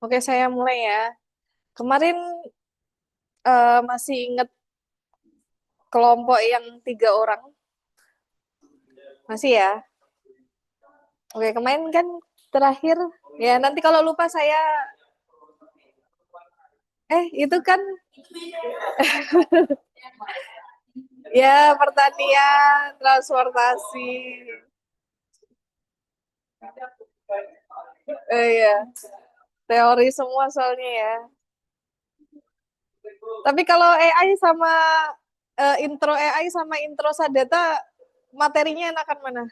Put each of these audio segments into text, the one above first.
Oke, saya mulai ya. Kemarin masih ingat kelompok yang 3 orang? Masih ya? Oke, kemarin kan terakhir. Ya, nanti kalau lupa saya... itu kan ya pertanian, transportasi. Ya, teori semua soalnya ya. Tapi kalau AI sama intro AI sama intro Sadata, materinya enakan mana?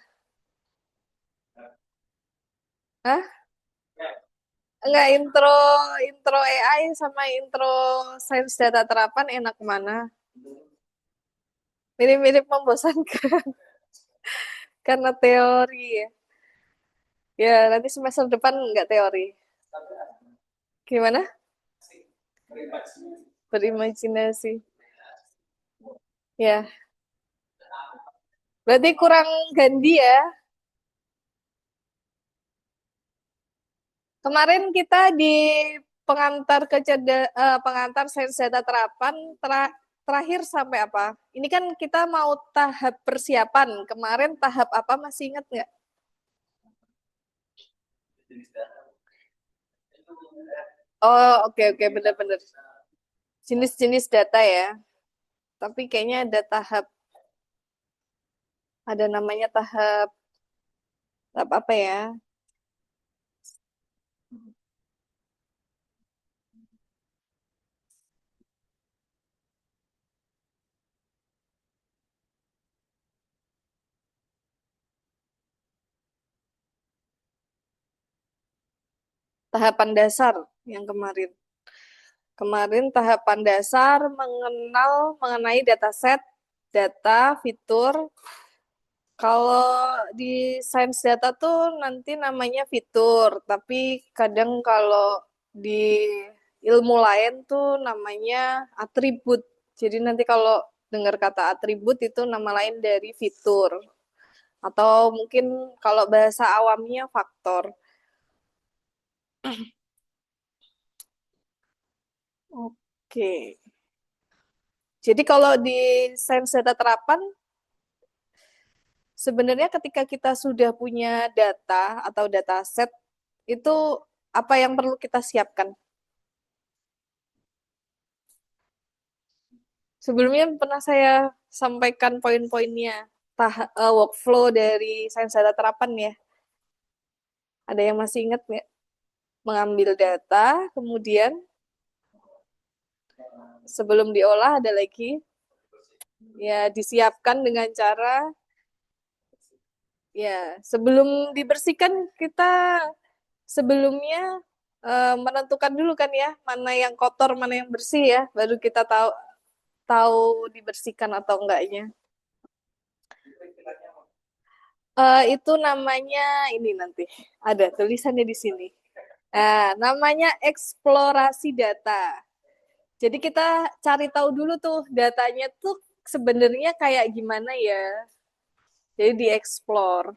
Hah? Enggak, intro AI sama intro sains data terapan enak mana? Mirip-mirip membosankan karena teori ya. Ya, nanti semester depan enggak teori. Gimana? Berimajinasi. Ya, berarti kurang ganti ya. Kemarin kita di pengantar sains data terapan terakhir sampai apa? Ini kan kita mau tahap persiapan. Kemarin tahap apa masih ingat nggak? Oh, oke oke benar-benar. Jenis-jenis data ya. Tapi kayaknya ada namanya tahap apa ya? Tahapan dasar yang kemarin. Kemarin tahapan dasar mengenai dataset, data, fitur. Kalau di sains data tuh nanti namanya fitur, tapi kadang kalau di ilmu lain tuh namanya atribut. Jadi nanti kalau dengar kata atribut itu nama lain dari fitur. Atau mungkin kalau bahasa awamnya faktor. Oke. Jadi kalau di sains data terapan, sebenarnya ketika kita sudah punya data atau dataset, itu apa yang perlu kita siapkan? Sebelumnya pernah saya sampaikan poin-poinnya, workflow dari sains data terapan ya. Ada yang masih ingat nggak? Mengambil data, kemudian sebelum diolah ada lagi, ya disiapkan dengan cara, ya sebelum dibersihkan kita sebelumnya menentukan dulu kan ya, mana yang kotor, mana yang bersih ya, baru kita tahu tahu dibersihkan atau enggaknya. Itu namanya ini nanti ada tulisannya di sini. Namanya eksplorasi data. Jadi kita cari tahu dulu tuh datanya tuh sebenarnya kayak gimana ya. Jadi dieksplor.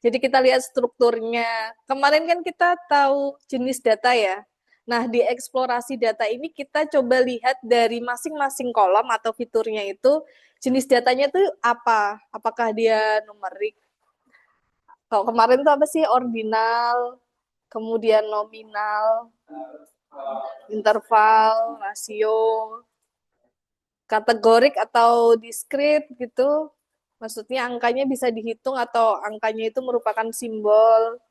Jadi kita lihat strukturnya. Kemarin kan kita tahu jenis data ya. Nah, di eksplorasi data ini kita coba lihat dari masing-masing kolom atau fiturnya itu jenis datanya tuh apa? Apakah dia numerik? Kalau kemarin tuh apa sih? Ordinal, kemudian nominal, interval, rasio, kategorik atau diskrit gitu. Maksudnya angkanya bisa dihitung atau angkanya itu merupakan simbol.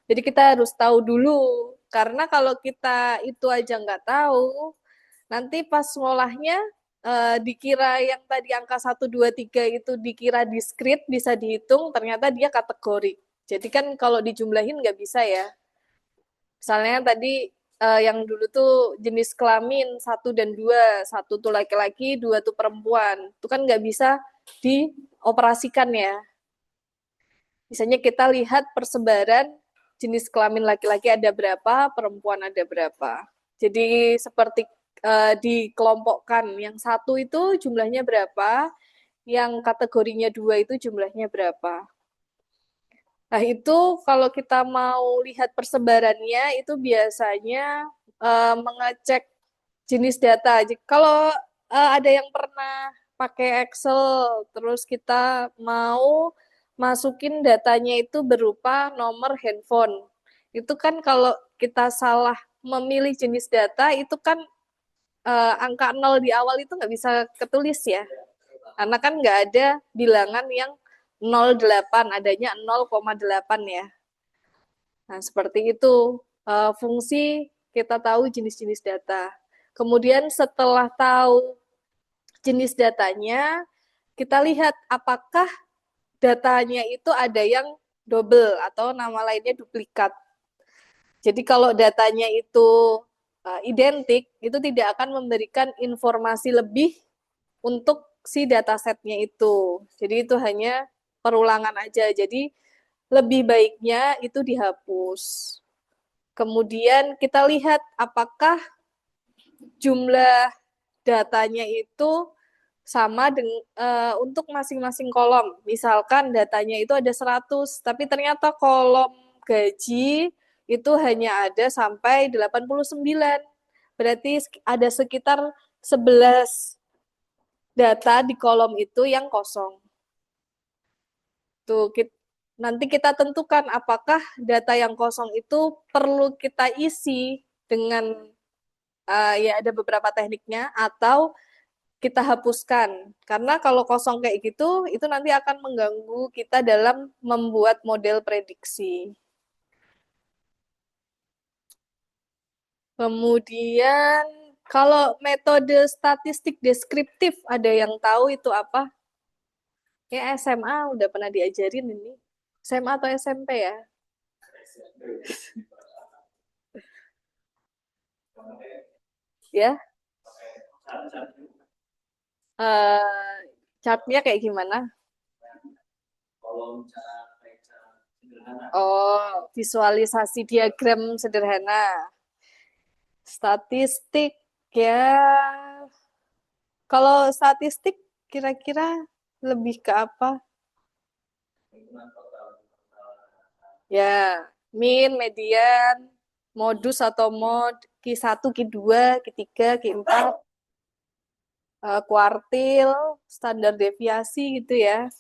Jadi kita harus tahu dulu, karena kalau kita itu aja nggak tahu, nanti pas ngolahnya dikira yang tadi angka 1, 2, 3 itu dikira diskrit, bisa dihitung, ternyata dia kategori. Jadi kan kalau dijumlahin nggak bisa ya. Misalnya tadi yang dulu tuh jenis kelamin 1 dan 2, 1 tuh laki-laki, 2 tuh perempuan. Itu kan nggak bisa dioperasikan ya. Misalnya kita lihat persebaran jenis kelamin laki-laki ada berapa, perempuan ada berapa. Jadi seperti dikelompokkan. Yang 1 itu jumlahnya berapa, yang kategorinya 2 itu jumlahnya berapa. Nah, itu kalau kita mau lihat persebarannya, itu biasanya mengecek jenis data. Kalau ada yang pernah pakai Excel, terus kita mau masukin datanya itu berupa nomor handphone. Itu kan kalau kita salah memilih jenis data, itu kan angka nol di awal itu nggak bisa ketulis ya. Karena kan nggak ada bilangan yang 0,8, adanya 0,8 ya. Nah, seperti itu fungsi kita tahu jenis-jenis data. Kemudian setelah tahu jenis datanya, kita lihat apakah datanya itu ada yang double atau nama lainnya duplikat. Jadi kalau datanya itu identik, itu tidak akan memberikan informasi lebih untuk si datasetnya itu. Jadi itu hanya perulangan aja. Jadi lebih baiknya itu dihapus. Kemudian kita lihat apakah jumlah datanya itu sama dengan untuk masing-masing kolom. Misalkan datanya itu ada 100, tapi ternyata kolom gaji itu hanya ada sampai 89. Berarti ada sekitar 11 data di kolom itu yang kosong. Tuh, nanti kita tentukan apakah data yang kosong itu perlu kita isi dengan ya ada beberapa tekniknya atau kita hapuskan. Karena kalau kosong kayak gitu, itu nanti akan mengganggu kita dalam membuat model prediksi. Kemudian, kalau metode statistik deskriptif, ada yang tahu itu apa? Ya SMA udah pernah diajarin ini. SMA atau SMP ya? Ya, eh chartnya kayak gimana? Oh, visualisasi diagram sederhana. Statistik ya. Kalau statistik kira-kira lebih ke apa? Ya, min, median, modus atau mod, Q1, Q2, Q3, Q4, kuartil, standar deviasi gitu ya.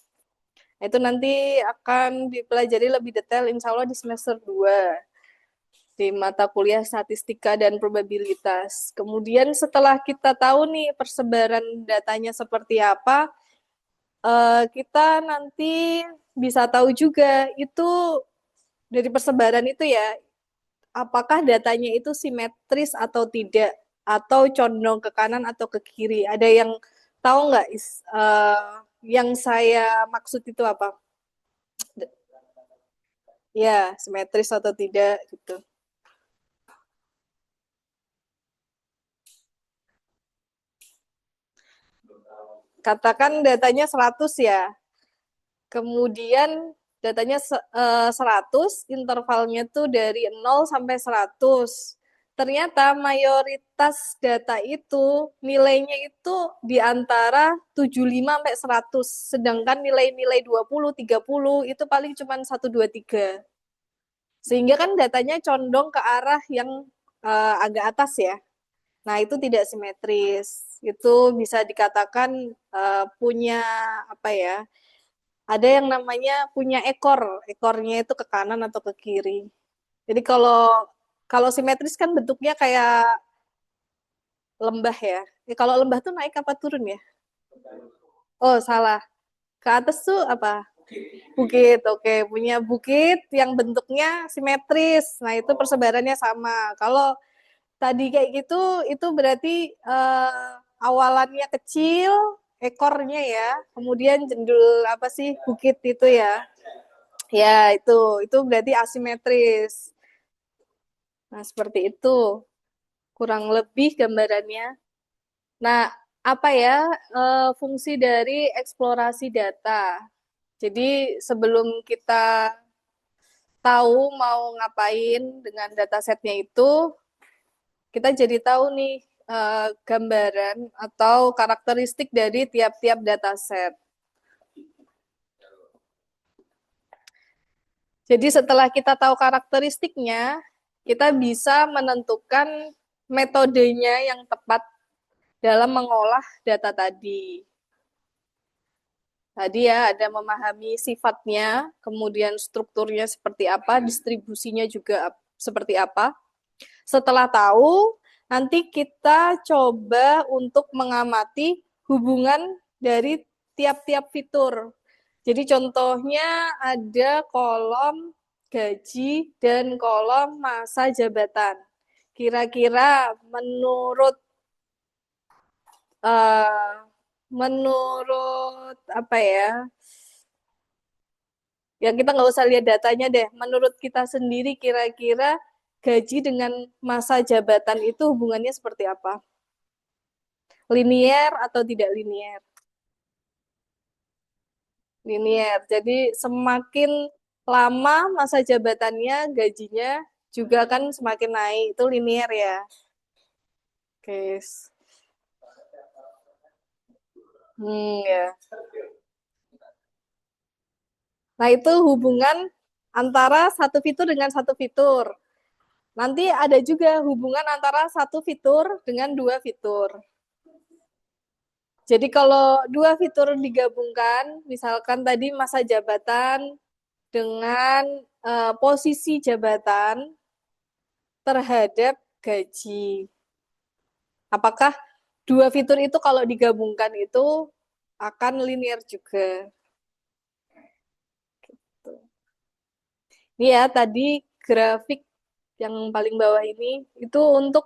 Itu nanti akan dipelajari lebih detail insya Allah di semester 2 di mata kuliah statistika dan probabilitas. Kemudian setelah kita tahu nih persebaran datanya seperti apa, kita nanti bisa tahu juga itu dari persebaran itu ya, apakah datanya itu simetris atau tidak, atau condong ke kanan atau ke kiri. Ada yang tahu nggak yang saya maksud itu apa? Ya, simetris atau tidak gitu. Katakan datanya 100 ya. Kemudian datanya 100, intervalnya tuh dari 0 sampai 100. Ternyata mayoritas data itu nilainya itu di antara 75 sampai 100. Sedangkan nilai-nilai 20, 30 itu paling cuma 1, 2, 3. Sehingga kan datanya condong ke arah yang agak atas ya. Nah, itu tidak simetris. Itu bisa dikatakan punya apa ya? Ada yang namanya punya ekor. Ekornya itu ke kanan atau ke kiri. Jadi kalau kalau simetris kan bentuknya kayak lembah ya. Kalau lembah tuh naik apa turun ya? Oh, salah. Ke atas tuh apa? Bukit. Oke, punya bukit yang bentuknya simetris. Nah, itu persebarannya sama. Kalau tadi kayak gitu, itu berarti awalannya kecil, ekornya ya. Kemudian jendul apa sih? Bukit itu ya. Ya, itu berarti asimetris. Nah, seperti itu kurang lebih gambarannya. Nah, apa ya fungsi dari eksplorasi data? Jadi, sebelum kita tahu mau ngapain dengan datasetnya itu, kita jadi tahu nih gambaran atau karakteristik dari tiap-tiap dataset. Jadi setelah kita tahu karakteristiknya, kita bisa menentukan metodenya yang tepat dalam mengolah data tadi. Tadi ya ada memahami sifatnya, kemudian strukturnya seperti apa, distribusinya juga seperti apa. Setelah tahu, nanti kita coba untuk mengamati hubungan dari tiap-tiap fitur. Jadi contohnya ada kolom gaji dan kolom masa jabatan. Kira-kira uh, menurut apa ya? Ya kita nggak usah lihat datanya deh. Menurut kita sendiri kira-kira gaji dengan masa jabatan itu hubungannya seperti apa? Linier atau tidak linier? Linier. Jadi semakin lama masa jabatannya, gajinya juga kan semakin naik. Itu linier ya. Oke. Ya. Nah, itu hubungan antara satu fitur dengan satu fitur. Nanti ada juga hubungan antara satu fitur dengan dua fitur. Jadi kalau dua fitur digabungkan, misalkan tadi masa jabatan dengan posisi jabatan terhadap gaji. Apakah dua fitur itu kalau digabungkan itu akan linear juga? Ini ya tadi grafik yang paling bawah ini itu untuk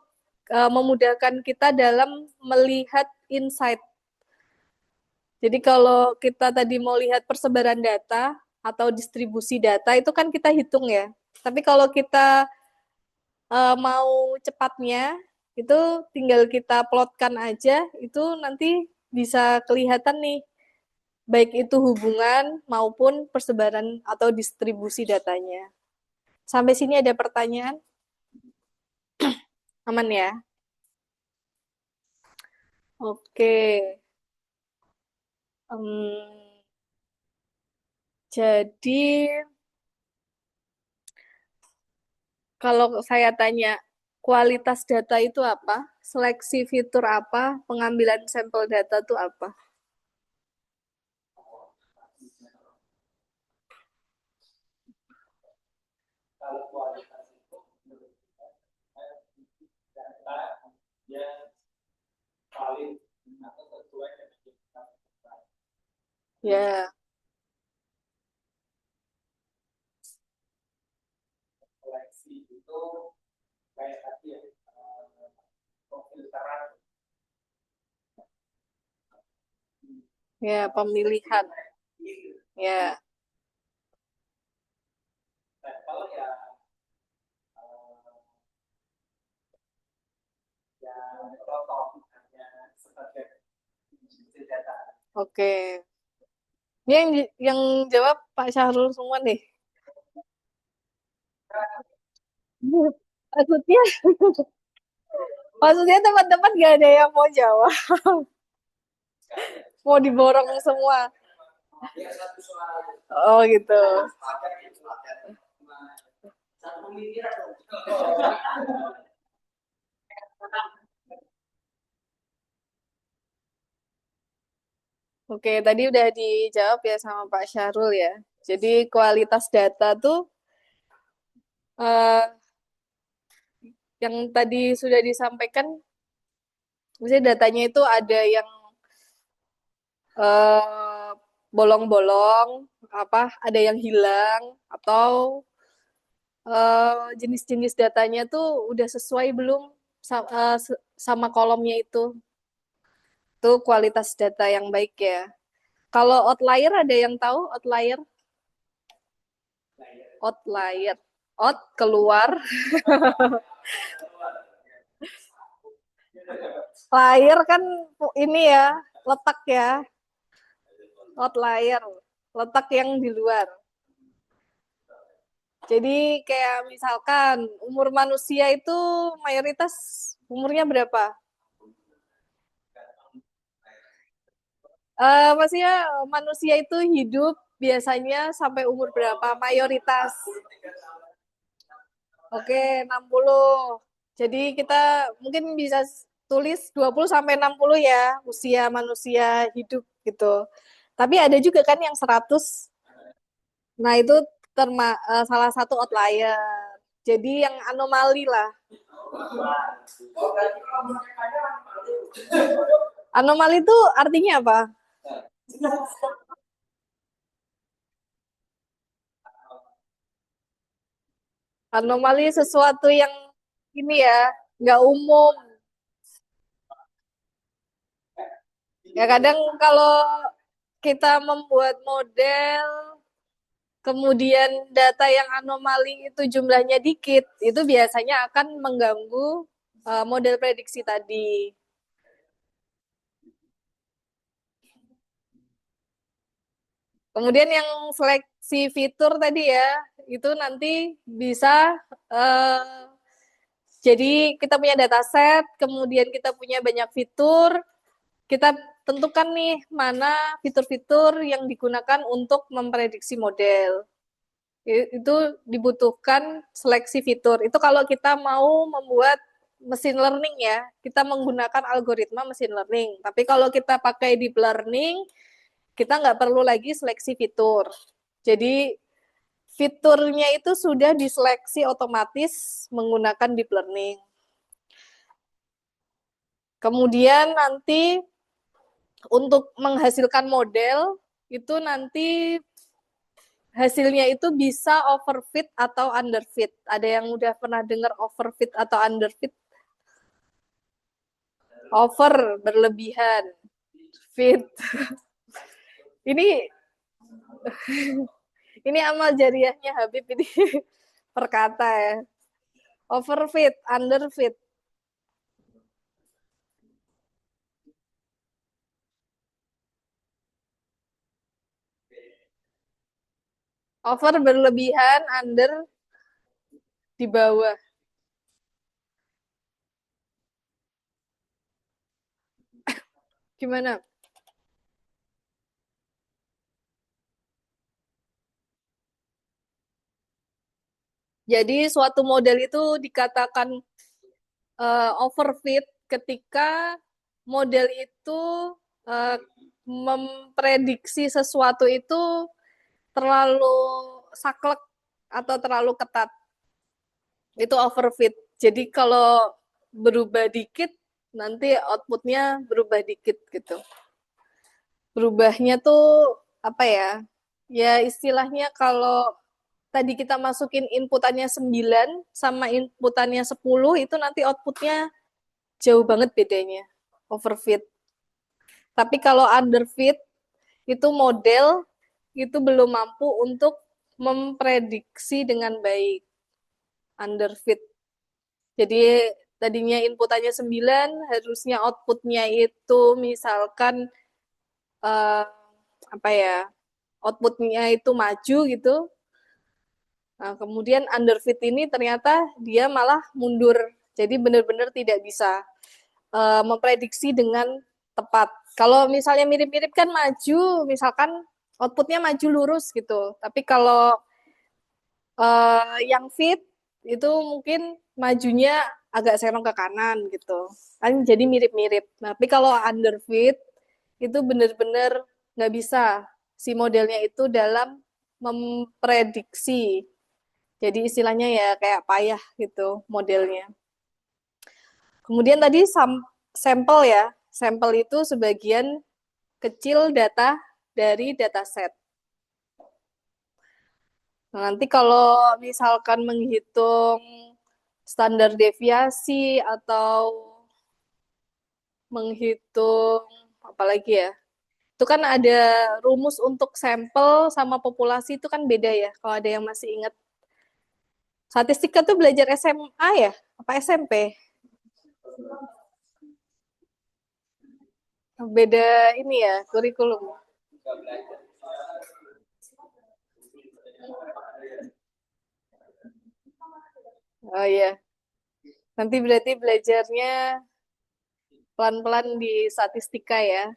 memudahkan kita dalam melihat insight. Jadi kalau kita tadi mau lihat persebaran data atau distribusi data itu kan kita hitung ya. Tapi kalau kita mau cepatnya itu tinggal kita plotkan aja itu nanti bisa kelihatan nih baik itu hubungan maupun persebaran atau distribusi datanya. Sampai sini ada pertanyaan? Aman ya? Oke. Em, jadi kalau saya tanya kualitas data itu apa? Seleksi fitur apa? Pengambilan sampel data itu apa? Ya, ya pemilihan. Ya, oke. Ini yang jawab Pak Syahrul semua nih. Maksudnya, maksudnya teman-teman gak ada yang mau jawab. Mau diborong semua. Oh gitu. Oke, tadi udah dijawab ya sama Pak Syahrul ya. Jadi kualitas data tuh eh, yang tadi sudah disampaikan, misalnya datanya itu ada yang eh, bolong-bolong, apa, ada yang hilang, atau jenis-jenis datanya tuh udah sesuai belum sama kolomnya itu. Itu kualitas data yang baik ya. Kalau outlier ada yang tahu outlier? Outlier. Out keluar, liar kan ini ya, letak ya. Outlier, letak yang di luar. Jadi kayak misalkan umur manusia itu mayoritas umurnya berapa? Maksudnya manusia itu hidup biasanya sampai umur berapa? Mayoritas. Oke, 60. Jadi kita mungkin bisa tulis 20 sampai 60 ya, usia manusia hidup gitu. Tapi ada juga kan yang 100. Nah, itu salah satu outlier. Jadi yang anomali lah. Anomali itu artinya apa? Anomali sesuatu yang ini ya, nggak umum. Ya kadang kalau kita membuat model, kemudian data yang anomali itu jumlahnya dikit, itu biasanya akan mengganggu model prediksi tadi. Kemudian yang seleksi fitur tadi ya, itu nanti bisa eh, jadi kita punya dataset, kemudian kita punya banyak fitur, kita tentukan nih mana fitur-fitur yang digunakan untuk memprediksi model. Itu dibutuhkan seleksi fitur. Itu kalau kita mau membuat mesin learning ya, kita menggunakan algoritma mesin learning. Tapi kalau kita pakai deep learning, kita nggak perlu lagi seleksi fitur. Jadi fiturnya itu sudah diseleksi otomatis menggunakan deep learning. Kemudian nanti untuk menghasilkan model itu nanti hasilnya itu bisa overfit atau underfit. Ada yang udah pernah dengar overfit atau underfit? Over berlebihan, fit. Ini ini amal jariahnya Habib ini perkata ya. Overfit, underfit. Over berlebihan, under di bawah. Gimana? Jadi suatu model itu dikatakan overfit ketika model itu uh, memprediksi sesuatu itu terlalu saklek atau terlalu ketat. Itu overfit. Jadi kalau berubah dikit, nanti outputnya berubah dikit gitu. Berubahnya tuh apa ya? Ya istilahnya kalau tadi kita masukin inputannya 9 sama inputannya 10 itu nanti outputnya jauh banget bedanya. Overfit. Tapi kalau underfit itu model itu belum mampu untuk memprediksi dengan baik. Underfit. Jadi tadinya inputannya 9, harusnya outputnya itu misalkan eh, apa ya? Outputnya itu maju gitu. Nah, kemudian underfit ini ternyata dia malah mundur. Jadi benar-benar tidak bisa memprediksi dengan tepat. Kalau misalnya mirip-mirip kan maju, misalkan outputnya maju lurus gitu. Tapi kalau yang fit itu mungkin majunya agak serong ke kanan gitu. Kan jadi mirip-mirip. Tapi kalau underfit itu benar-benar nggak bisa si modelnya itu dalam memprediksi. Jadi istilahnya ya kayak payah gitu modelnya. Kemudian tadi sampel ya. Sampel itu sebagian kecil data dari dataset. Nah, nanti kalau misalkan menghitung standar deviasi atau menghitung apa lagi ya? Itu kan ada rumus untuk sampel sama populasi itu kan beda ya. Kalau ada yang masih ingat. Statistika tuh belajar SMA ya? Apa SMP? Beda ini ya, kurikulum. Oh iya. Nanti berarti belajarnya pelan-pelan di statistika ya.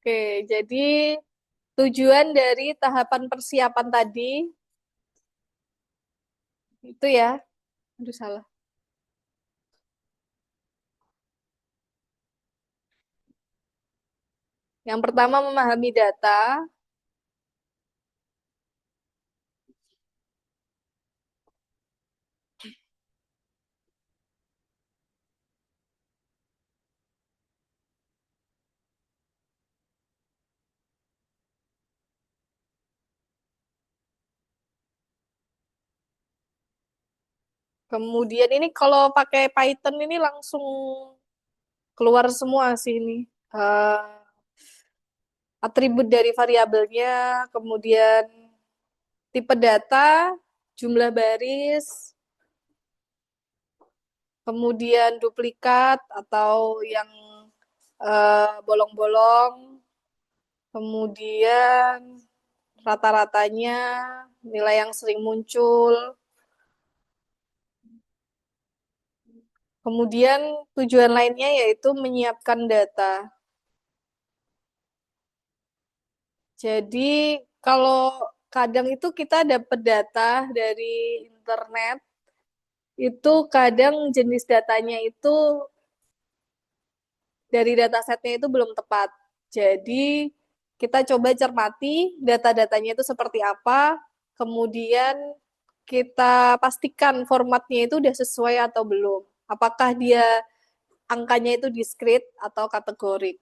Oke, jadi tujuan dari tahapan persiapan tadi itu ya, aduh salah. Yang pertama memahami data, kemudian ini kalau pakai Python ini langsung keluar semua sih ini. Eh, atribut dari variabelnya, kemudian tipe data, jumlah baris, kemudian duplikat atau yang bolong-bolong, kemudian rata-ratanya, nilai yang sering muncul, kemudian tujuan lainnya yaitu menyiapkan data. Jadi kalau kadang itu kita dapat data dari internet, itu kadang jenis datanya itu dari datasetnya itu belum tepat. Jadi kita coba cermati data-datanya itu seperti apa, kemudian kita pastikan formatnya itu udah sesuai atau belum. Apakah dia angkanya itu discrete atau kategorik.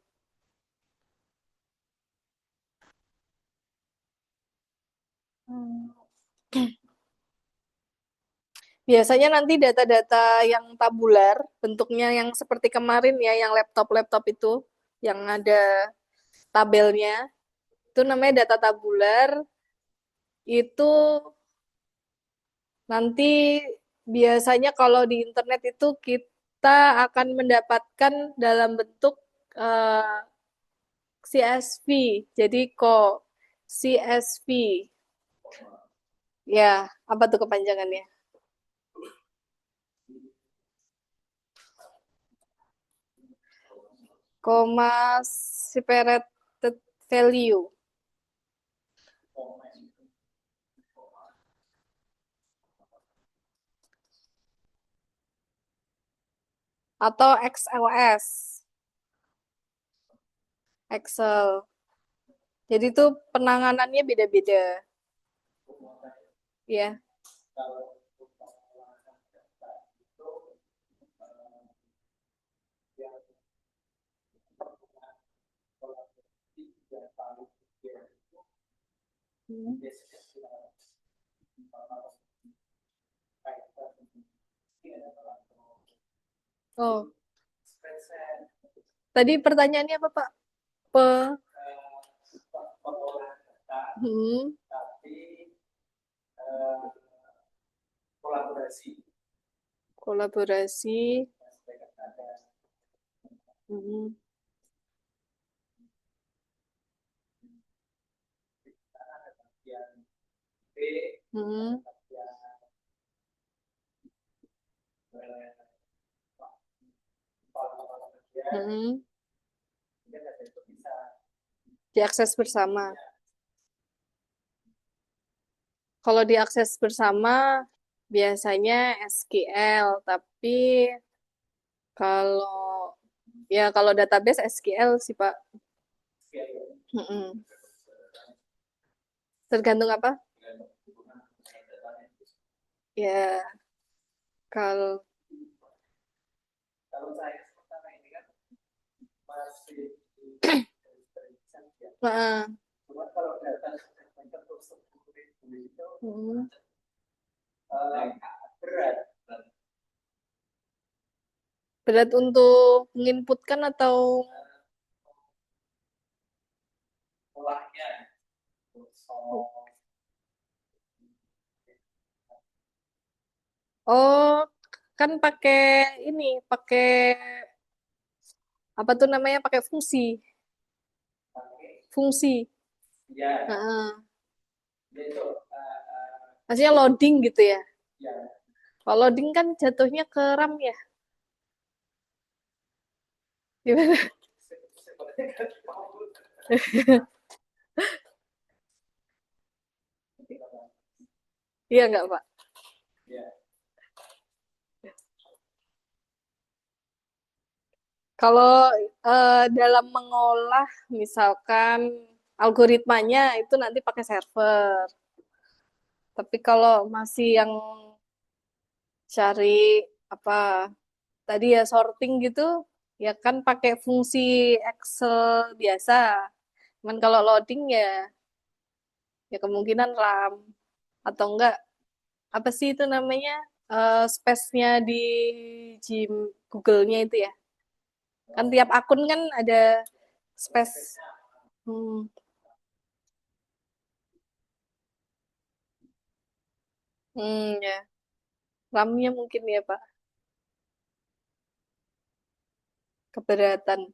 Hmm. Biasanya nanti data-data yang tabular, bentuknya yang seperti kemarin ya, yang laptop-laptop itu, yang ada tabelnya, itu namanya data tabular, itu nanti biasanya kalau di internet itu kita akan mendapatkan dalam bentuk eh, CSV. Jadi kok CSV. Ya, apa tuh kepanjangannya? Comma separated value atau XLS. Excel. Jadi itu penanganannya beda-beda. Ya. Hmm. Oh, tadi pertanyaannya apa, Pak? Pe hmm, kolaborasi. Hmm, hmm, hmm. Diakses bersama. Kalau diakses bersama biasanya SQL, tapi kalau kalau database SQL sih, Pak. Mm-mm. Tergantung apa? Ya, kalau Heeh. Mm. Berat untuk menginputkan atau oh kan pakai ini, pakai apa tuh namanya? Pakai fungsi, fungsi. Heeh. Maksudnya loading gitu ya. Kalau loading kan jatuhnya ke RAM ya. Gimana? Iya nggak, Pak? Kalau dalam mengolah, misalkan algoritmanya itu nanti pakai server. Tapi kalau masih yang cari apa tadi ya sorting gitu, ya kan pakai fungsi Excel biasa. Cuman kalau loading ya, ya kemungkinan RAM atau enggak apa sih itu namanya space-nya di Gym Google-nya itu ya. Kan tiap akun kan ada space. Hmm, ya. RAM-nya mungkin ya, Pak. Keberatan.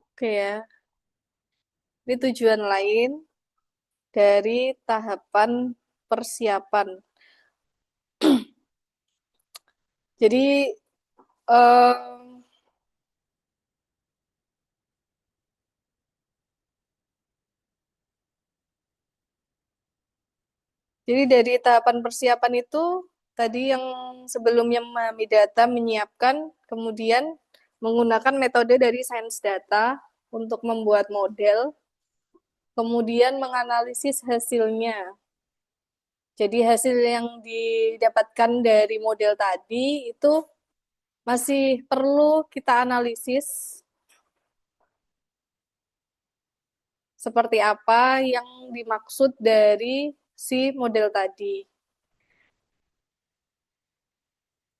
Oke ya. Ini tujuan lain dari tahapan persiapan. Jadi em, jadi dari tahapan persiapan itu tadi yang sebelumnya memahami data, menyiapkan, kemudian menggunakan metode dari sains data untuk membuat model, kemudian menganalisis hasilnya. Jadi hasil yang didapatkan dari model tadi itu masih perlu kita analisis seperti apa yang dimaksud dari si model tadi.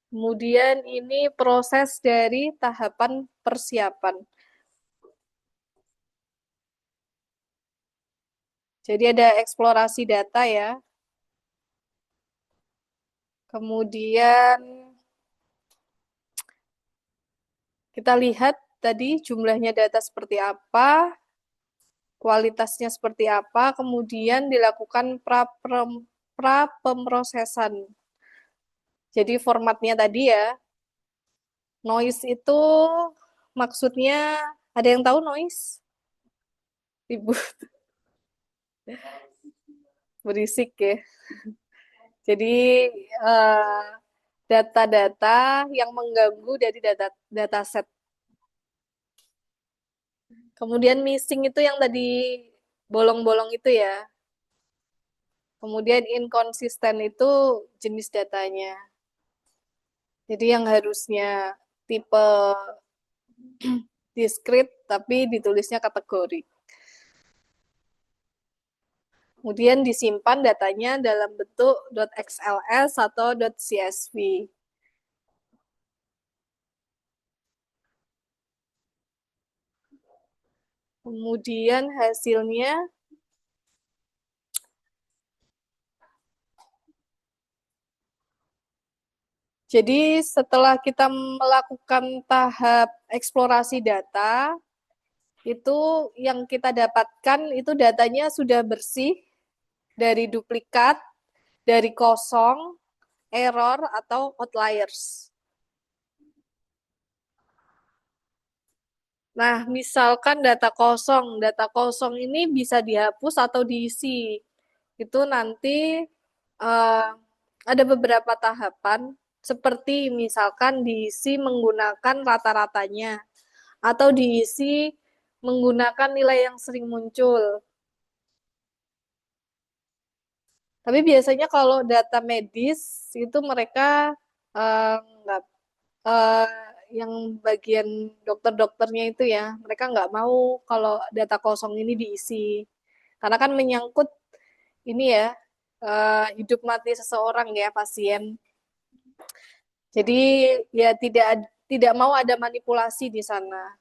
Kemudian ini proses dari tahapan persiapan. Jadi ada eksplorasi data ya. Kemudian kita lihat tadi jumlahnya data seperti apa, kualitasnya seperti apa, kemudian dilakukan pra pemrosesan. Jadi formatnya tadi ya, noise itu maksudnya ada yang tahu noise? Ibu berisik ya. Jadi eh, data-data yang mengganggu dari dataset. Kemudian missing itu yang tadi bolong-bolong itu ya. Kemudian inkonsisten itu jenis datanya. Jadi yang harusnya tipe discrete tapi ditulisnya kategori. Kemudian disimpan datanya dalam bentuk .xls atau .csv. Kemudian hasilnya, jadi setelah kita melakukan tahap eksplorasi data, itu yang kita dapatkan itu datanya sudah bersih dari duplikat, dari kosong, error, atau outliers. Nah, misalkan data kosong ini bisa dihapus atau diisi. Itu nanti uh, ada beberapa tahapan, seperti misalkan diisi menggunakan rata-ratanya, atau diisi menggunakan nilai yang sering muncul. Tapi biasanya kalau data medis itu mereka nggak eh, yang bagian dokter-dokternya itu ya, mereka nggak mau kalau data kosong ini diisi. Karena kan menyangkut ini ya, hidup mati seseorang ya, pasien. Jadi ya tidak mau ada manipulasi di sana.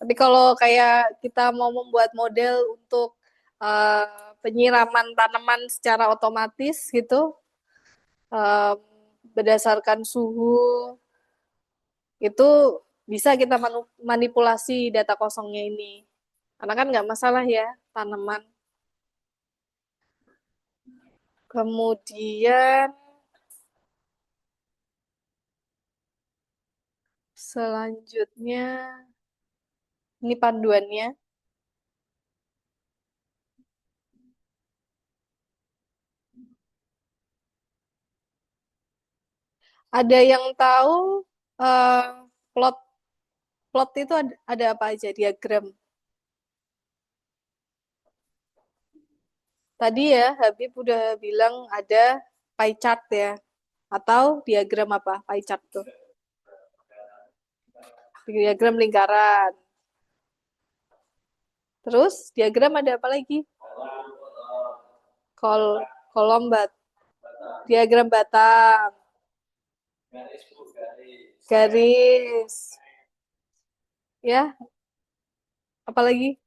Tapi kalau kayak kita mau membuat model untuk penyiraman tanaman secara otomatis gitu, em, berdasarkan suhu itu bisa kita manipulasi data kosongnya ini. Karena kan nggak masalah ya tanaman. Kemudian Selanjutnya, ini panduannya. Ada yang tahu eh, plot plot itu ada apa aja diagram? Tadi ya Habib udah bilang ada pie chart ya, atau diagram apa pie chart tuh? Diagram lingkaran. Terus diagram ada apa lagi? Kol kolom diagram batang, garis, ya, apalagi?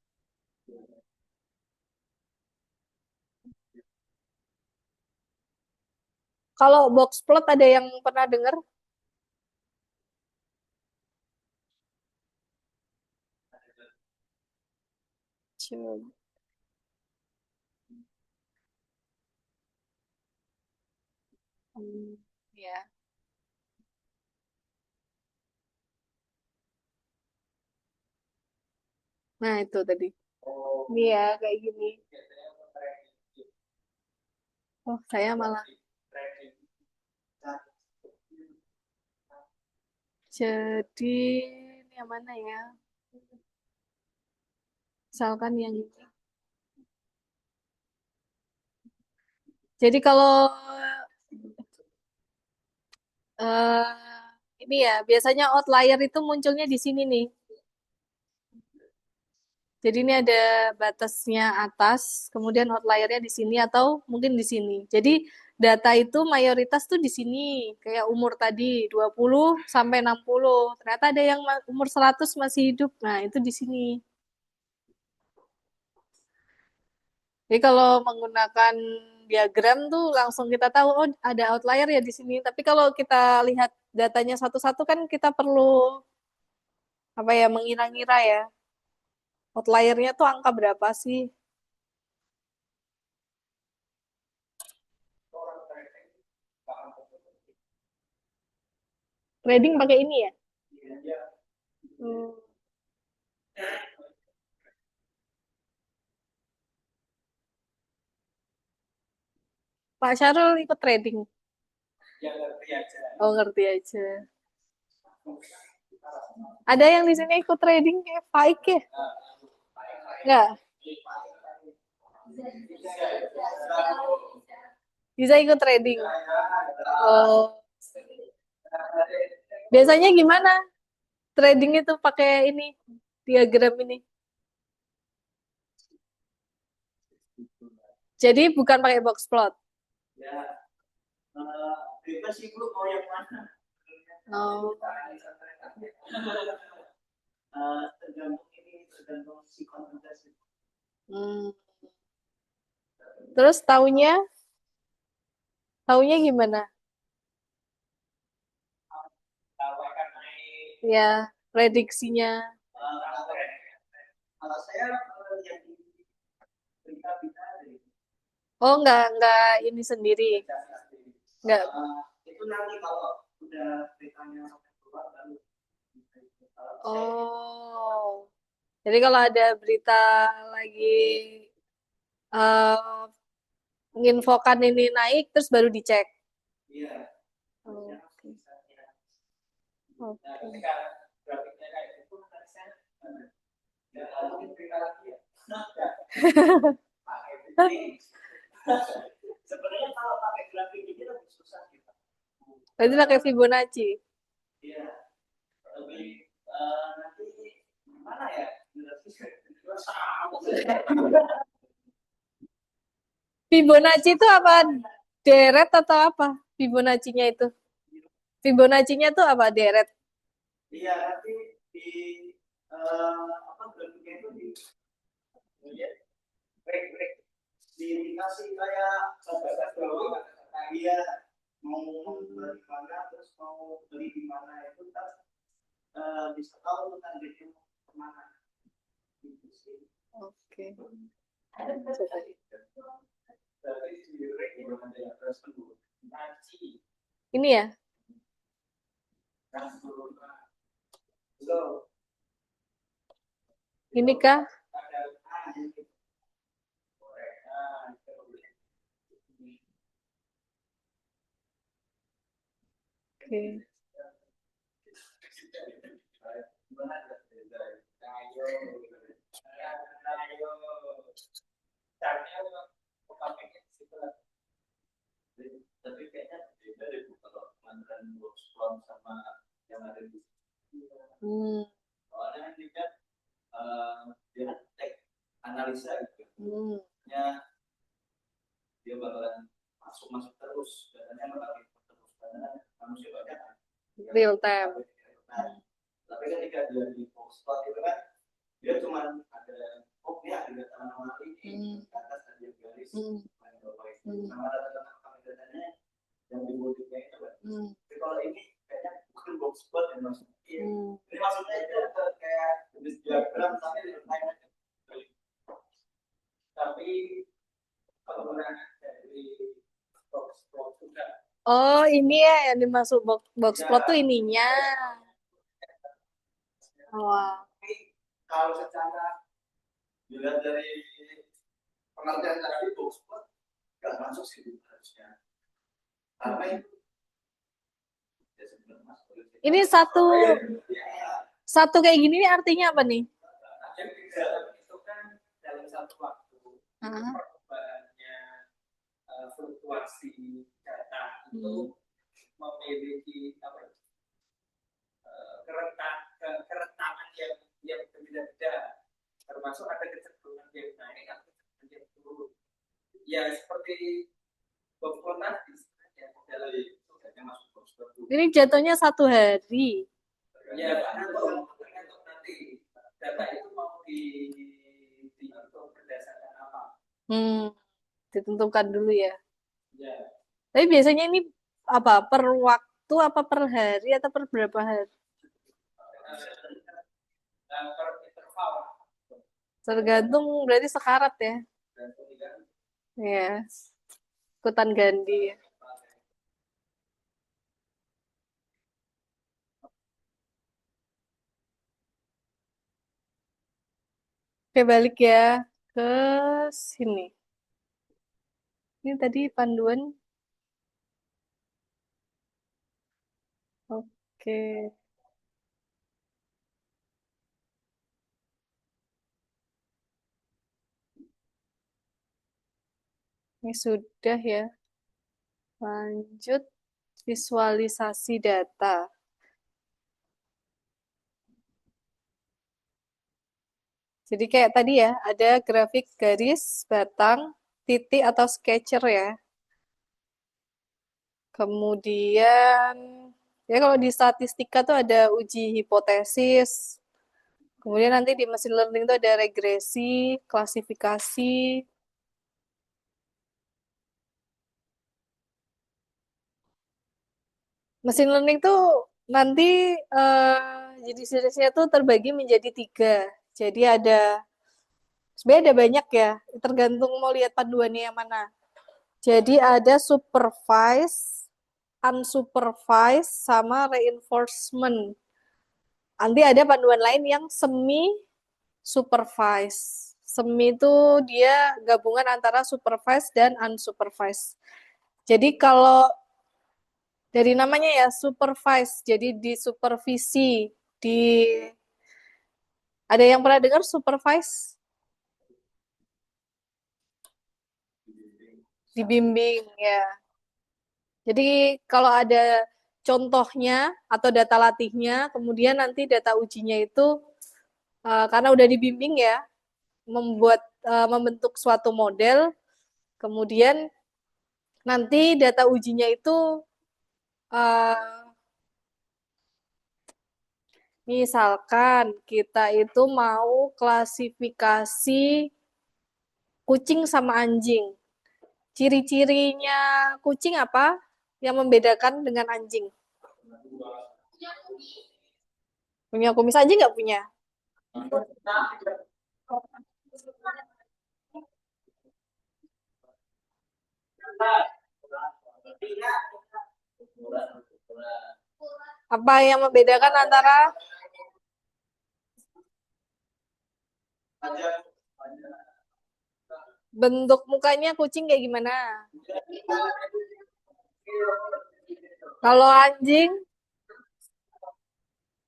Kalau box plot ada yang pernah dengar? Coba. Ya. Nah, itu tadi. Ini ya, kayak gini. Oh, saya malah. Jadi, ini yang mana ya? Misalkan yang ini. Jadi kalau eh ini ya, biasanya outlier itu munculnya di sini nih. Jadi ini ada batasnya atas, kemudian outliernya di sini atau mungkin di sini. Jadi data itu mayoritas tuh di sini, kayak umur tadi 20 sampai 60. Ternyata ada yang umur 100 masih hidup. Nah, itu di sini. Jadi kalau menggunakan diagram tuh langsung kita tahu oh ada outlier ya di sini. Tapi kalau kita lihat datanya satu-satu kan kita perlu apa ya mengira-ngira ya. Outliernya tuh angka berapa sih? Trading pakai ini ya? Hmm. Pak Syarul ikut trading. Oh ngerti aja. Ada yang di sini ikut trading kayak Faik ya? Enggak, bisa ikut trading. Oh, biasanya gimana? Trading itu pakai ini diagram ini. Jadi bukan pakai box plot. Oh. Hmm. Terus tahunya gimana? Ya, prediksinya. Oh, enggak ini sendiri. Enggak. Oh. Jadi kalau ada berita lagi eh menginfokan ini naik, terus baru dicek. Oke. Oke. Berarti pakai Fibonacci. Fibonacci itu apa? Deret atau apa? Fibonacci-nya itu. Fibonacci-nya itu apa? Deret. Oke. Ini ya. Ini kah? Oke. Hmm. Hmm. Real time. Hmm. Hmm. Hmm. Hmm. Hmm. Oh, ini ya yang dimasuk box plot tuh ininya. Wah. Ini satu satu kayak gini nih artinya apa nih? Ah. Hmm. Ini jatuhnya 1 hari. Hmm, ditentukan dulu ya. Tapi biasanya ini apa? Per waktu apa per hari atau per berapa hari? Tergantung berarti sekarat ya. Ya, ikutan ganti ya. Oke, balik ya ke sini. Ini tadi panduan. Oke, ini sudah ya. Lanjut visualisasi data. Jadi kayak tadi ya, ada grafik garis, batang, titik atau sketcher ya. Kemudian, ya kalau di statistika tuh ada uji hipotesis. Kemudian nanti di machine learning tuh ada regresi, klasifikasi. Machine learning tuh nanti jadi jenisnya tuh terbagi menjadi 3. Jadi sebenarnya ada banyak ya, tergantung mau lihat panduannya yang mana. Jadi ada supervise, unsupervised, sama reinforcement. Nanti ada panduan lain yang semi supervised. Semi itu dia gabungan antara supervised dan unsupervised. Jadi kalau dari namanya ya supervised, jadi di supervisi, di ada yang pernah dengar supervise? Dibimbing ya. Jadi kalau ada contohnya atau data latihnya, kemudian nanti data ujinya itu karena udah dibimbing ya, membentuk suatu model, kemudian nanti data ujinya itu uh, misalkan kita itu mau klasifikasi kucing sama anjing. Ciri-cirinya kucing apa yang membedakan dengan anjing? Punya kumis, anjing nggak punya? Apa yang membedakan antara Bentuk mukanya kucing kayak gimana? Kalau anjing,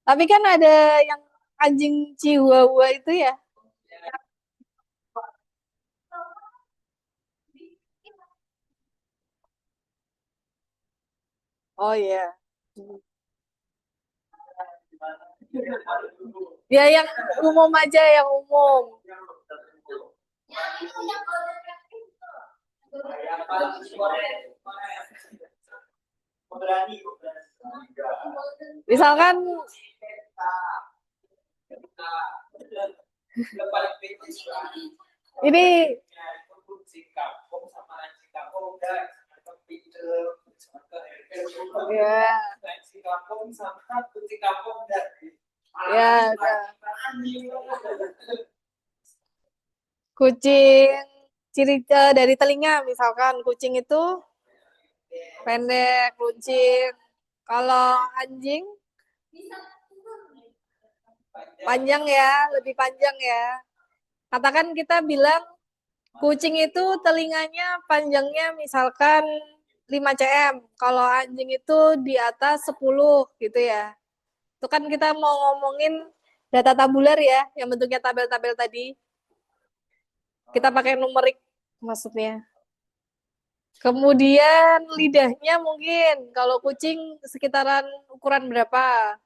tapi kan ada yang anjing Chihuahua itu ya. Oh iya. Ya yang umum aja, yang umum. Misalkan ini ya, ya, ya. Kucing ciri dari telinga misalkan kucing itu pendek, runcing. Kalau anjing panjang ya, lebih panjang ya. Katakan kita bilang kucing itu telinganya panjangnya misalkan 5 cm. Kalau anjing itu di atas 10 gitu ya. Itu kan kita mau ngomongin data tabular ya, yang bentuknya tabel-tabel tadi. Kita pakai numerik maksudnya. Kemudian lidahnya mungkin kalau kucing sekitaran ukuran berapa?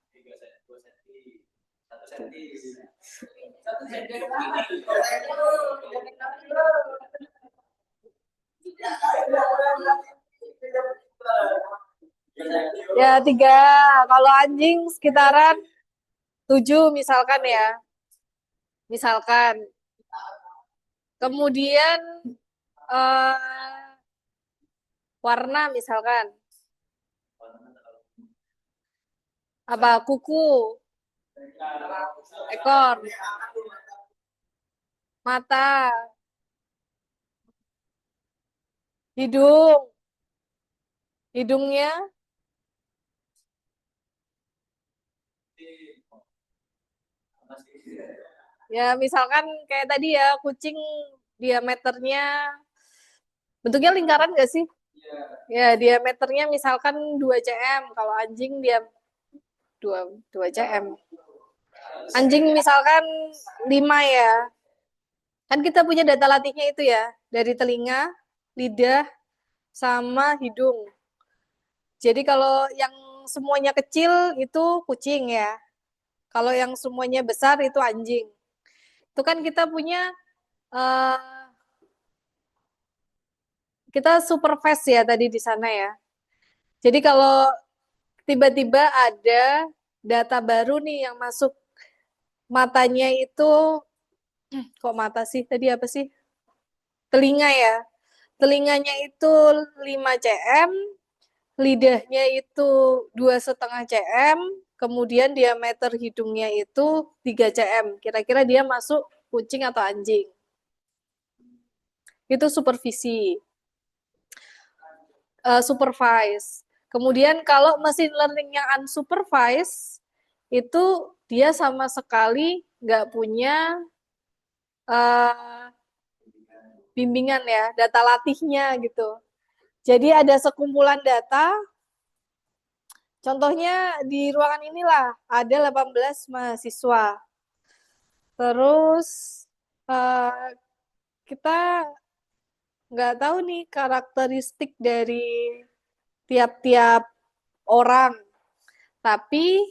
Ya tiga. Kalau anjing sekitaran 7 misalkan ya. Misalkan. Kemudian eh, warna misalkan. Apa kuku, ekor, mata, hidung, hidungnya ya misalkan kayak tadi ya kucing diameternya bentuknya lingkaran nggak sih? Ya diameternya misalkan 2 cm. Kalau anjing dia 2 cm. Anjing misalkan 5 ya. Kan kita punya data latihnya itu ya. Dari telinga, lidah, sama hidung. Jadi kalau yang semuanya kecil itu kucing ya. Kalau yang semuanya besar itu anjing. Itu kan kita punya eh, kita supervise ya tadi di sana ya. Jadi kalau tiba-tiba ada data baru nih yang masuk matanya itu kok mata sih tadi apa sih? Telinga ya. Telinganya itu 5 cm, lidahnya itu 2,5 cm, kemudian diameter hidungnya itu 3 cm. Kira-kira dia masuk kucing atau anjing? Itu supervisi, supervise. Kemudian kalau mesin learning yang unsupervised, itu dia sama sekali nggak punya uh, bimbingan ya, data latihnya gitu. Jadi ada sekumpulan data, contohnya di ruangan inilah ada 18 mahasiswa. Terus uh, kita nggak tahu nih karakteristik dari tiap-tiap orang. Tapi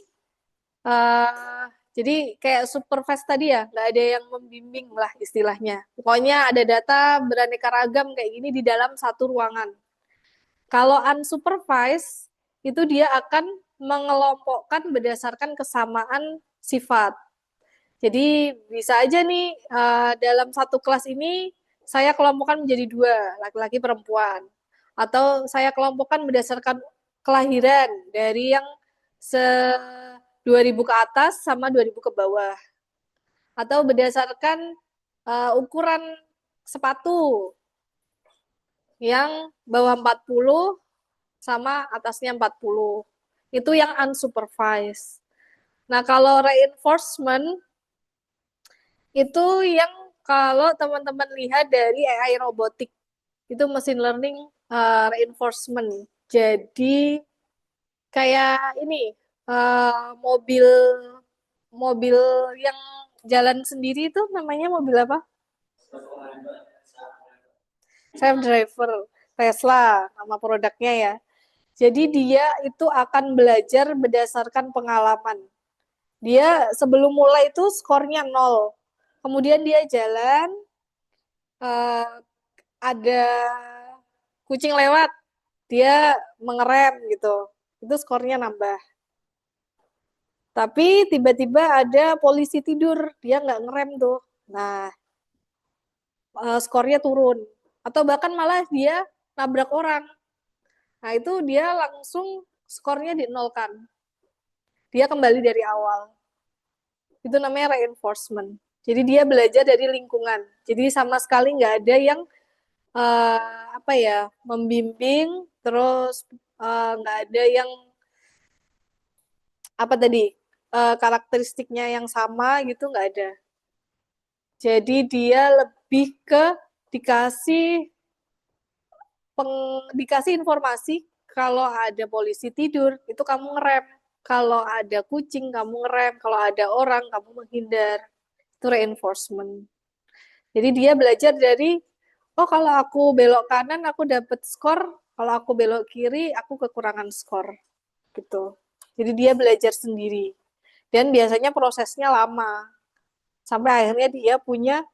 uh, jadi kayak supervise tadi ya, nggak ada yang membimbing lah istilahnya. Pokoknya ada data beraneka ragam kayak gini di dalam satu ruangan. Kalau unsupervised, itu dia akan mengelompokkan berdasarkan kesamaan sifat. Jadi bisa aja nih dalam satu kelas ini saya kelompokkan menjadi dua, laki-laki perempuan. Atau saya kelompokkan berdasarkan kelahiran dari yang se 2000 ke atas sama 2000 ke bawah. Atau berdasarkan ukuran sepatu yang bawah 40 sama atasnya 40. Itu yang unsupervised. Nah, kalau reinforcement Itu yang kalau teman-teman lihat dari AI robotik, itu machine learning reinforcement. Jadi kayak ini mobil mobil yang jalan sendiri itu namanya mobil apa? Self driver. Tesla nama produknya ya. Jadi dia itu akan belajar berdasarkan pengalaman. Dia sebelum mulai itu skornya nol. Kemudian dia jalan, eh, ada kucing lewat, dia mengerem gitu. Itu skornya nambah. Tapi tiba-tiba ada polisi tidur, dia nggak ngerem tuh. Nah, skornya turun. Atau bahkan malah dia nabrak orang. Nah, itu dia langsung skornya dinolkan. Dia kembali dari awal. Itu namanya reinforcement. Jadi dia belajar dari lingkungan. Jadi sama sekali nggak ada yang apa ya membimbing, terus nggak ada yang apa tadi karakteristiknya yang sama gitu nggak ada. Jadi dia lebih ke dikasih dikasih informasi kalau ada polisi tidur itu kamu ngerem, kalau ada kucing kamu ngerem, kalau ada orang kamu menghindar. Itu reinforcement. Jadi dia belajar dari, oh kalau aku belok kanan aku dapat skor, kalau aku belok kiri aku kekurangan skor gitu. Jadi dia belajar sendiri. Dan biasanya prosesnya lama. Sampai akhirnya dia punya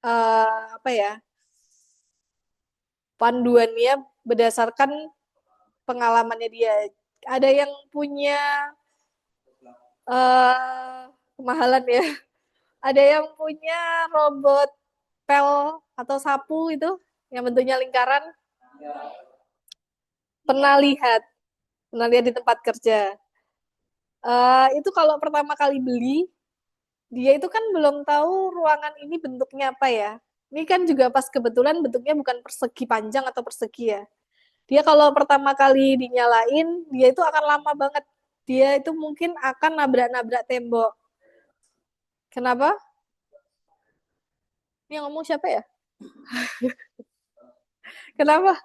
apa ya, panduannya berdasarkan pengalamannya dia. Ada yang punya kemahalan ya. Ada yang punya robot pel atau sapu itu yang bentuknya lingkaran. Pernah lihat, pernah lihat di tempat kerja. Itu kalau pertama kali beli, dia itu kan belum tahu ruangan ini bentuknya apa ya. Ini kan juga pas kebetulan bentuknya bukan persegi panjang atau persegi ya. Dia kalau pertama kali dinyalain, dia itu akan lama banget. Dia itu mungkin akan nabrak-nabrak tembok. Kenapa? Ini yang ngomong siapa ya? Kenapa?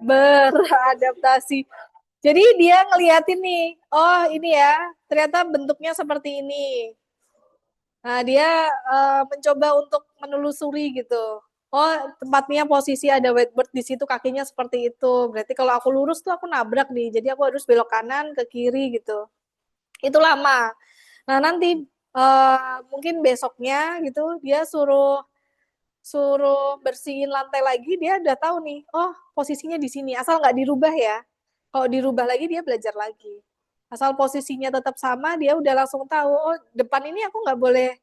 Beradaptasi. Jadi dia ngeliatin nih, oh ini ya, ternyata bentuknya seperti ini. Nah, dia mencoba untuk menelusuri gitu. Oh, tempatnya posisi ada whiteboard di situ, kakinya seperti itu. Berarti kalau aku lurus tuh aku nabrak nih. Jadi aku harus belok kanan ke kiri gitu. Itu lama. Nah, nanti mungkin besoknya gitu dia suruh suruh bersihin lantai lagi, dia udah tahu nih. Oh, posisinya di sini. Asal nggak dirubah ya. Kalau dirubah lagi dia belajar lagi. Asal posisinya tetap sama, dia udah langsung tahu. Oh, depan ini aku nggak boleh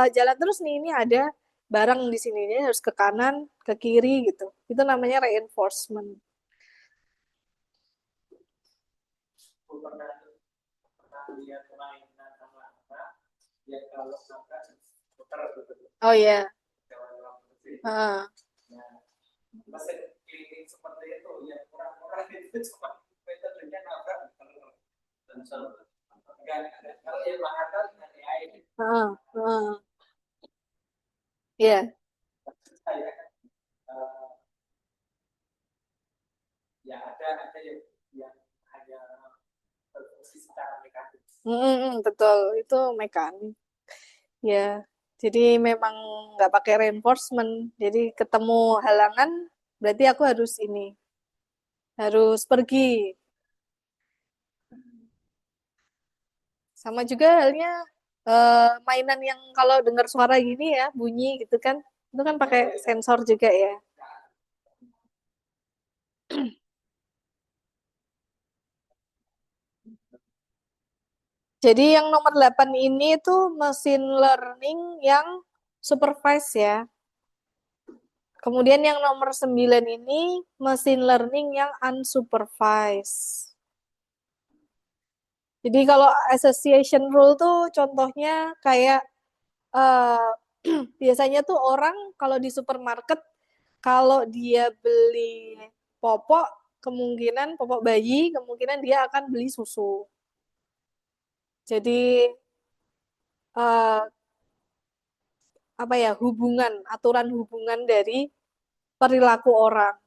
jalan terus nih, ini ada barang di sini, ini harus ke kanan ke kiri gitu. Itu namanya reinforcement. Oh ya. Yeah. Iya. Betul, itu mekanik. Ya, jadi memang nggak pakai reinforcement. Jadi ketemu halangan, berarti aku harus ini, harus pergi. Sama juga halnya mainan yang kalau dengar suara gini ya, bunyi gitu kan, itu kan pakai sensor juga ya. Jadi yang nomor 8 ini tuh machine learning yang supervised ya. Kemudian yang nomor 9 ini machine learning yang unsupervised. Jadi kalau association rule tuh contohnya kayak eh, biasanya tuh orang kalau di supermarket kalau dia beli popok kemungkinan popok bayi kemungkinan dia akan beli susu. Jadi eh, apa ya, hubungan, aturan hubungan dari perilaku orang.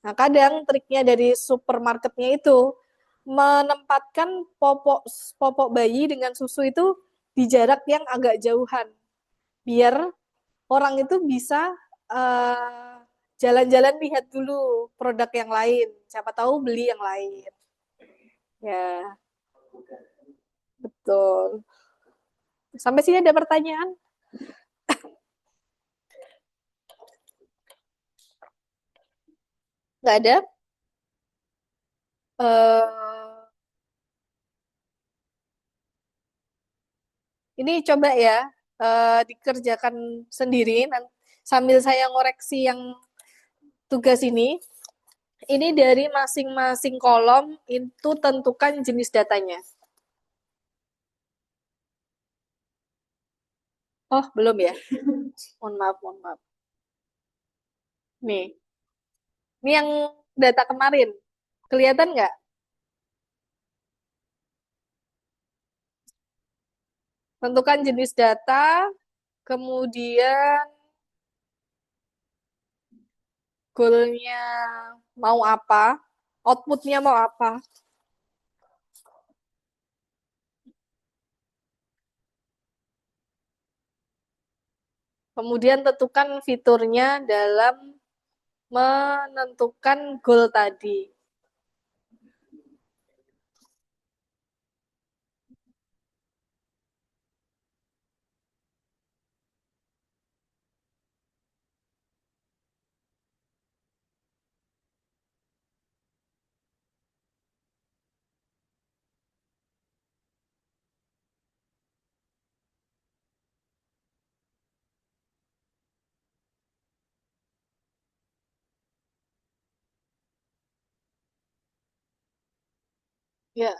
Nah, kadang triknya dari supermarketnya itu menempatkan popok popok bayi dengan susu itu di jarak yang agak jauhan, biar orang itu bisa jalan-jalan lihat dulu produk yang lain. Siapa tahu beli yang lain. Ya, betul. Sampai sini ada pertanyaan? Nggak ada? eh ini coba ya, dikerjakan sendiri sambil saya ngoreksi yang tugas ini. Ini dari masing-masing kolom itu tentukan jenis datanya. Oh, belum ya? Mohon maaf, mohon maaf. Nih, ini yang data kemarin. Kelihatan nggak? Tentukan jenis data, kemudian goalnya mau apa, outputnya mau apa. Kemudian tentukan fiturnya dalam menentukan goal tadi. Ya,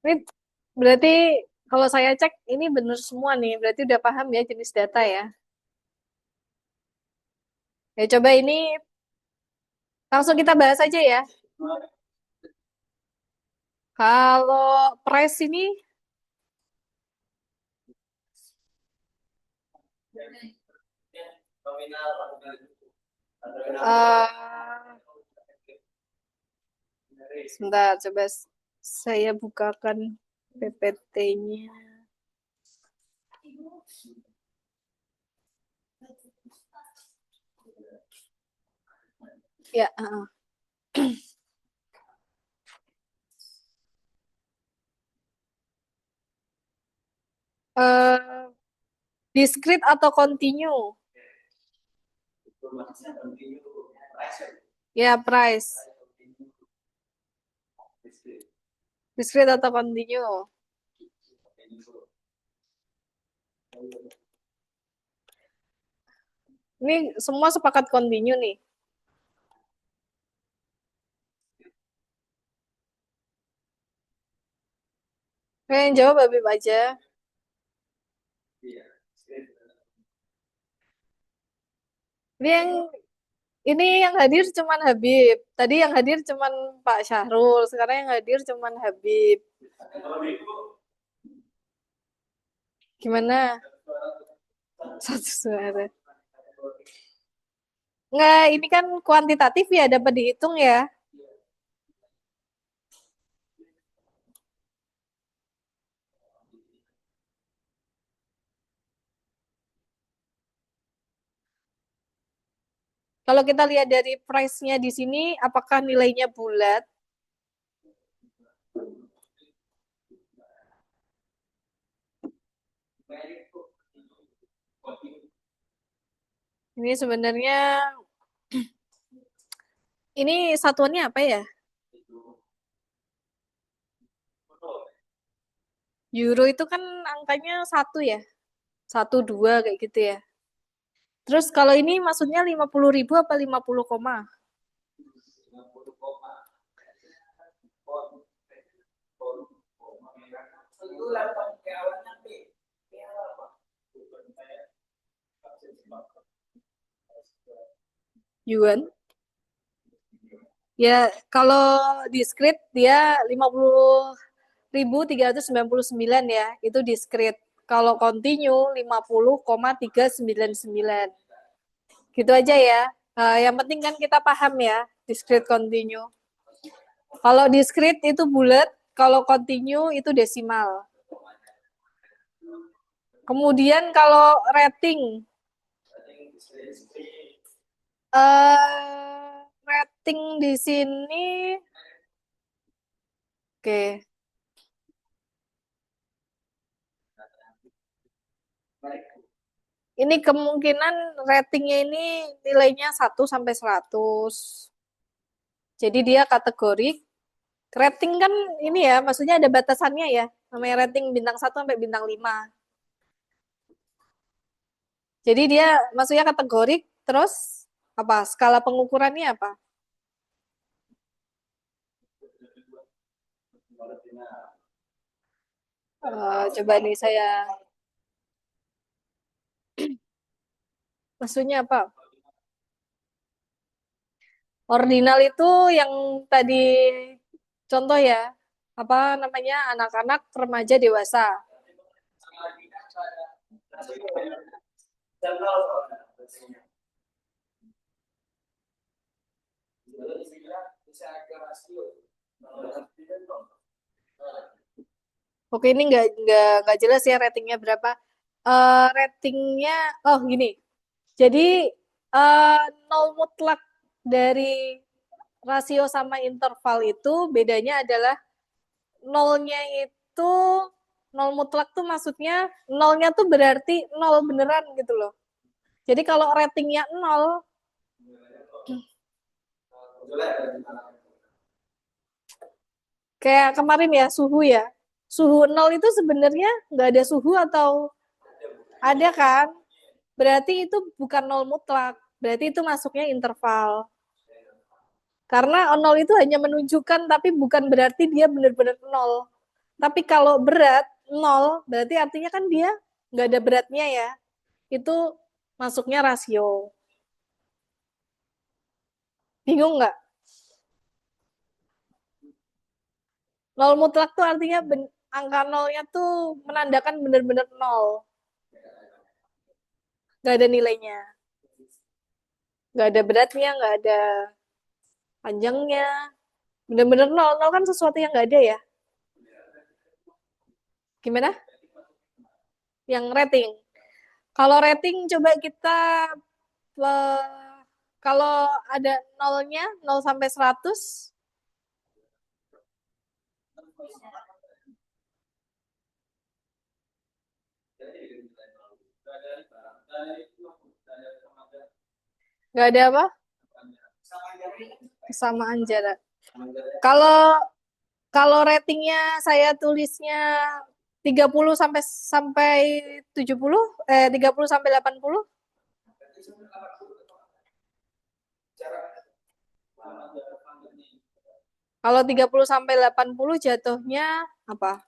ini berarti kalau saya cek ini benar semua nih. Berarti udah paham ya jenis data ya. Ya coba ini langsung kita bahas aja ya. Kalau price ini eh sebentar, coba saya bukakan PPT-nya. Ya, eh discrete atau continue? Ya, price. Discrete atau continue? Ini semua sepakat continue nih. Oke, yang jawab Habib aja. Ini yang ini yang hadir cuman Habib. Tadi yang hadir cuman Pak Syahrul. Sekarang yang hadir cuman Habib. Gimana? Satu suara. Nggak, ini kan kuantitatif ya, dapat dihitung ya. Kalau kita lihat dari price-nya di sini, apakah nilainya bulat? Ini sebenarnya, ini satuannya apa ya? Euro itu kan angkanya 1 ya? 1, 2 kayak gitu ya. Terus kalau ini maksudnya 50.000 apa 50 koma? Yuan? Ya, kalau diskrit dia 50.399 ya, itu diskrit. Kalau continue 50,399. Gitu aja ya. Yang penting kan kita paham ya, diskrit continue. Kalau diskrit itu bulat, kalau continue itu desimal. Kemudian kalau rating, rating di sini, oke. Ini kemungkinan ratingnya ini nilainya 1 sampai 100. Jadi dia kategori rating kan ini ya, maksudnya ada batasannya ya. Namanya rating bintang 1 sampai bintang 5. Jadi dia maksudnya kategori terus apa? Skala pengukurannya apa? Coba nih saya maksudnya apa? Ordinal itu yang tadi contoh ya, apa namanya anak-anak, remaja, dewasa. Oke, ini nggak jelas ya ratingnya berapa. Ratingnya, oh gini. Jadi eh, nol mutlak dari rasio sama interval itu bedanya adalah nolnya itu nol mutlak tuh maksudnya nolnya tuh berarti nol beneran gitu loh. Jadi kalau ratingnya nol, kayak kemarin ya suhu ya. Suhu nol itu sebenarnya nggak ada suhu atau ada kan? Berarti itu bukan nol mutlak. Berarti itu masuknya interval. Karena nol itu hanya menunjukkan tapi bukan berarti dia benar-benar nol. Tapi kalau berat nol, berarti artinya kan dia nggak ada beratnya ya. Itu masuknya rasio. Bingung nggak? Nol mutlak tuh artinya angka nolnya tuh menandakan benar-benar nol. Nggak ada nilainya. Nggak ada beratnya, nggak ada panjangnya. Benar-benar nol. Nol kan sesuatu yang nggak ada ya. Gimana? Yang rating. Kalau rating coba kita kalau ada nolnya 0 sampai 100, nggak ada apa? Kesamaan jarak. Kalau kalau ratingnya saya tulisnya 30 sampai sampai 70, 30 sampai 80. Kalau 30 sampai 80 jatuhnya apa?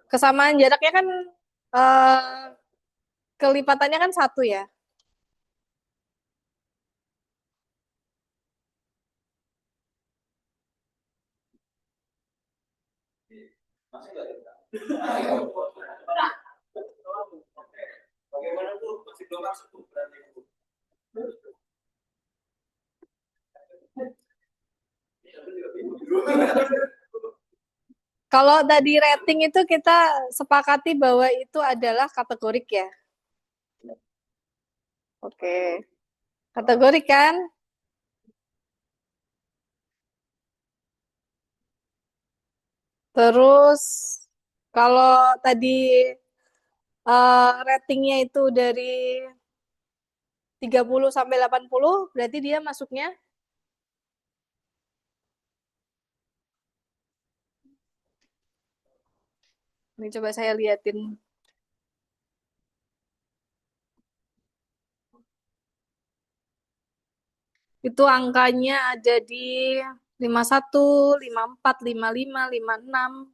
Kesamaan jaraknya kan eh, kelipatannya kan 1 ya. Kalau tadi rating itu kita sepakati bahwa itu adalah kategorik ya. Oke. Kategorik kan? Terus kalau tadi ratingnya itu dari 30 sampai 80, berarti dia masuknya. Ini coba saya liatin. Itu angkanya ada di 51, 54, 55, 56.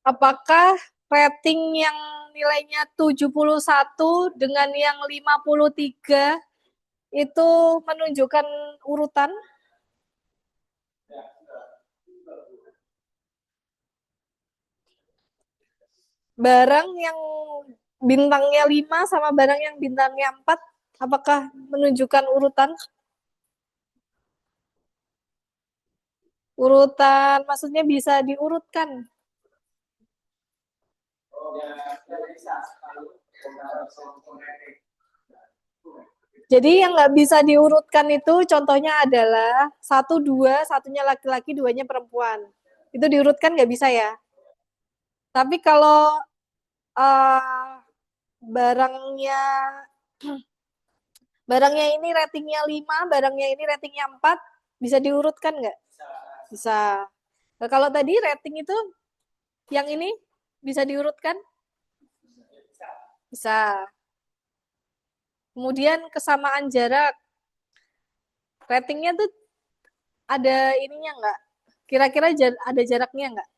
Apakah rating yang nilainya 71 dengan yang 53 itu menunjukkan urutan? Barang yang bintangnya 5 sama barang yang bintangnya 4, apakah menunjukkan urutan? Urutan maksudnya bisa diurutkan. Jadi yang nggak bisa diurutkan itu contohnya adalah satu dua, satunya laki-laki, duanya perempuan. Itu diurutkan nggak bisa ya. Tapi kalau uh, barangnya barangnya ini ratingnya 5, barangnya ini ratingnya 4, bisa diurutkan nggak? Bisa. Nah, kalau tadi rating itu yang ini bisa diurutkan? Bisa. Kemudian kesamaan jarak. Ratingnya tuh ada ininya nggak? Kira-kira ada jaraknya nggak?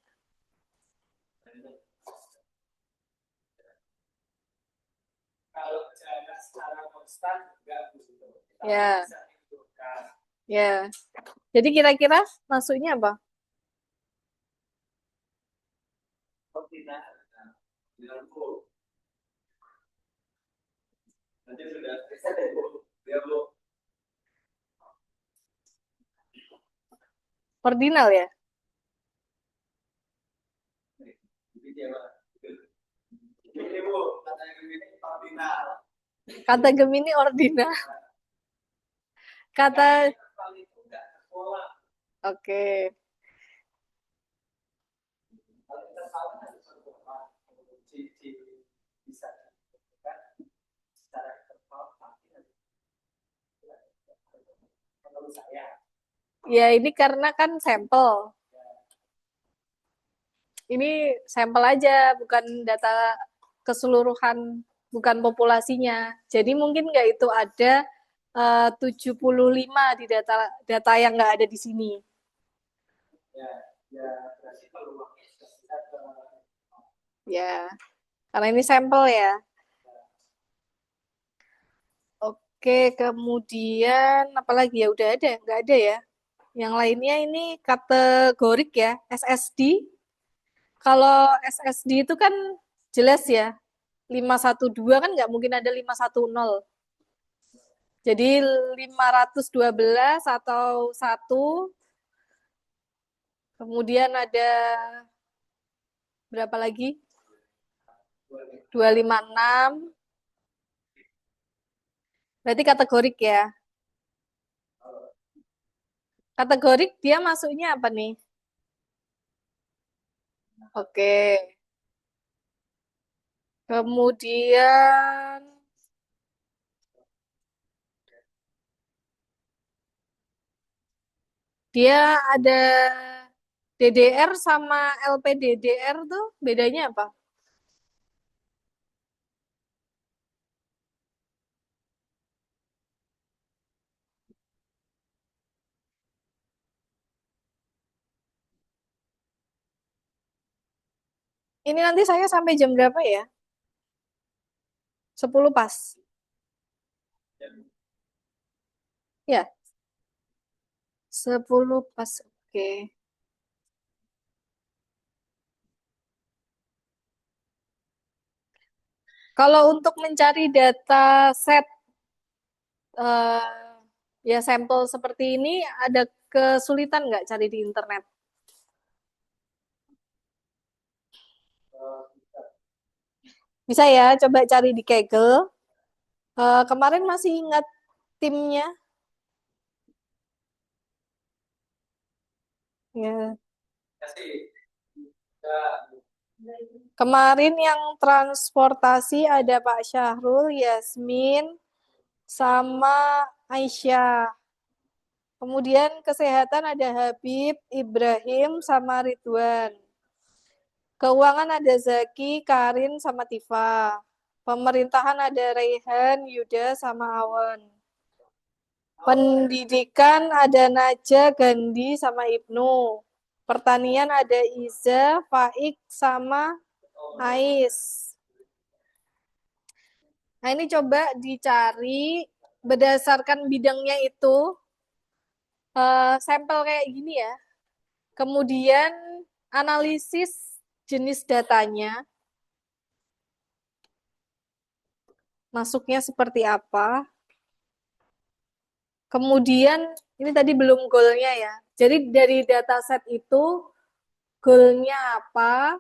Ya, ya. Jadi kira-kira masuknya apa? Ordinal ya? Kata Gemini ordinal. Kata Oke. Ya ini karena kan sampel. Ini sampel aja, bukan data keseluruhan, bukan populasinya. Jadi mungkin nggak itu ada 75 di data data yang nggak ada di sini. Ya, karena ini sampel ya. Oke, kemudian apalagi ya udah ada, nggak ada ya. Yang lainnya ini kategorik ya, SSD. Kalau SSD itu kan jelas ya, 512 kan nggak mungkin ada 510. Jadi 512 atau satu, kemudian ada berapa lagi? 256. Berarti kategorik ya. Kategorik dia masuknya apa nih? Oke. Kemudian dia ada DDR sama LPDDR tuh bedanya apa? Ini nanti saya sampai jam berapa ya? 10 pas. Ya, 10 pas. Oke. Kalau untuk mencari data set eh, ya sampel seperti ini ada kesulitan nggak cari di internet? Bisa ya, coba cari di Kaggle. Kemarin masih ingat timnya? Ya. Kemarin yang transportasi ada Pak Syahrul, Yasmin, sama Aisyah. Kemudian kesehatan ada Habib, Ibrahim, sama Ridwan. Keuangan ada Zaki, Karin, sama Tifa. Pemerintahan ada Raihan, Yuda, sama Awan. Pendidikan ada Naja, Gandhi, sama Ibnu. Pertanian ada Iza, Faik, sama Ais. Nah, ini coba dicari berdasarkan bidangnya itu, sampel kayak gini ya. Kemudian analisis jenis datanya, masuknya seperti apa. Kemudian ini tadi belum goalnya ya. Jadi dari dataset itu goalnya apa?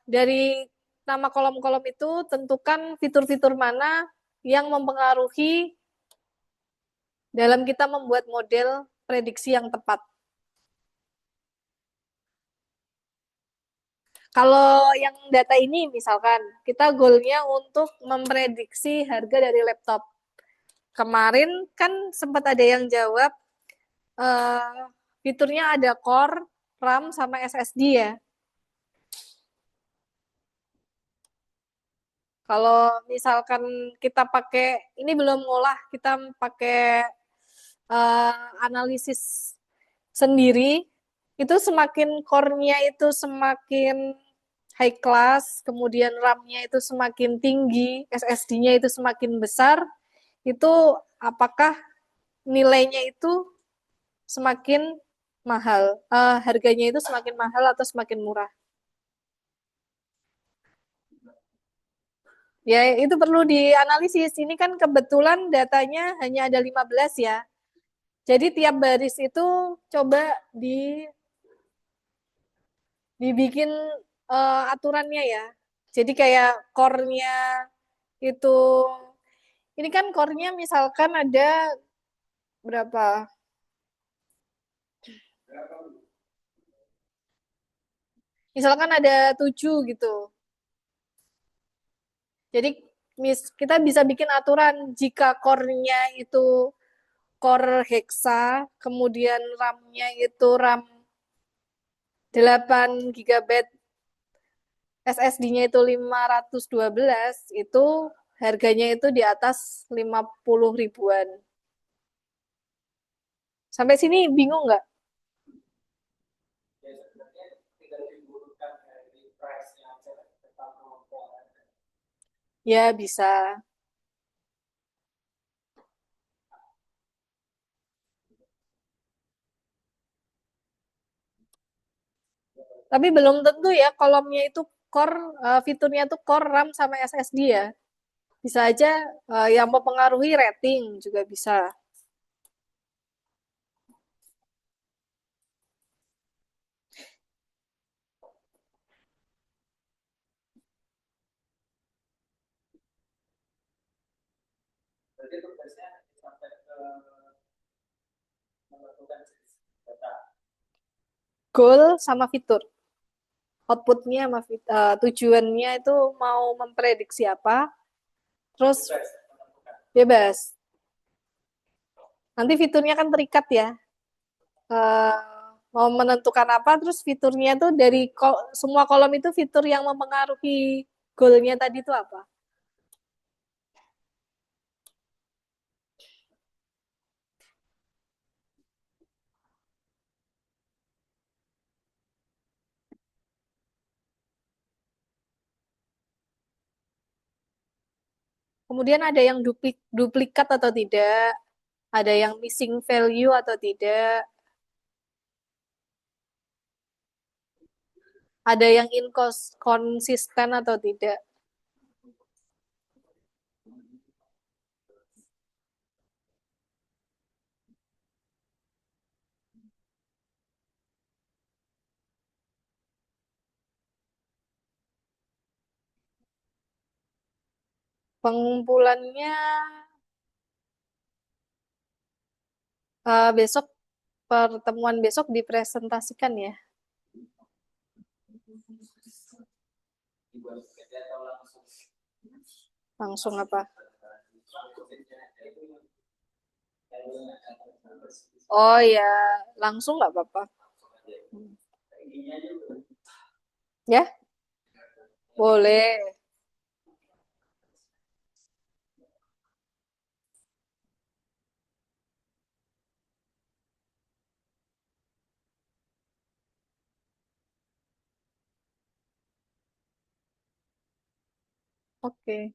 Dari nama kolom-kolom itu tentukan fitur-fitur mana yang mempengaruhi dalam kita membuat model prediksi yang tepat. Kalau yang data ini misalkan kita goalnya untuk memprediksi harga dari laptop. Kemarin kan sempat ada yang jawab eh, fiturnya ada core, RAM, sama SSD ya. Kalau misalkan kita pakai, ini belum ngolah, kita pakai eh, analisis sendiri, itu semakin core-nya itu semakin high class, kemudian RAM-nya itu semakin tinggi, SSD-nya itu semakin besar, itu apakah nilainya itu semakin mahal, harganya itu semakin mahal atau semakin murah? Ya, itu perlu dianalisis. Ini kan kebetulan datanya hanya ada 15 ya. Jadi tiap baris itu coba di dibikin aturannya ya. Jadi kayak core-nya itu, ini kan core-nya misalkan ada berapa? Misalkan ada 7 gitu. Jadi kita bisa bikin aturan jika core-nya itu core hexa, kemudian RAM-nya itu RAM 8 GB, SSD-nya itu 512, itu harganya itu di atas 50 ribuan. Sampai sini bingung nggak? Ya, bisa. Tapi belum tentu ya kolomnya itu core, fiturnya itu core RAM sama SSD ya. Bisa aja yang mempengaruhi rating juga bisa. Goal sama fitur. Outputnya sama tujuannya itu mau memprediksi apa. Terus bebas. Nanti fiturnya kan terikat ya. eh, Mau menentukan apa, terus fiturnya tuh dari semua kolom itu fitur yang mempengaruhi goalnya tadi itu apa. Kemudian ada yang duplikat atau tidak, ada yang missing value atau tidak, ada yang inkonsisten atau tidak. Pengumpulannya besok, pertemuan besok dipresentasikan ya. Langsung apa? Oh ya, langsung nggak apa-apa. Hmm. Ya, boleh. Oke.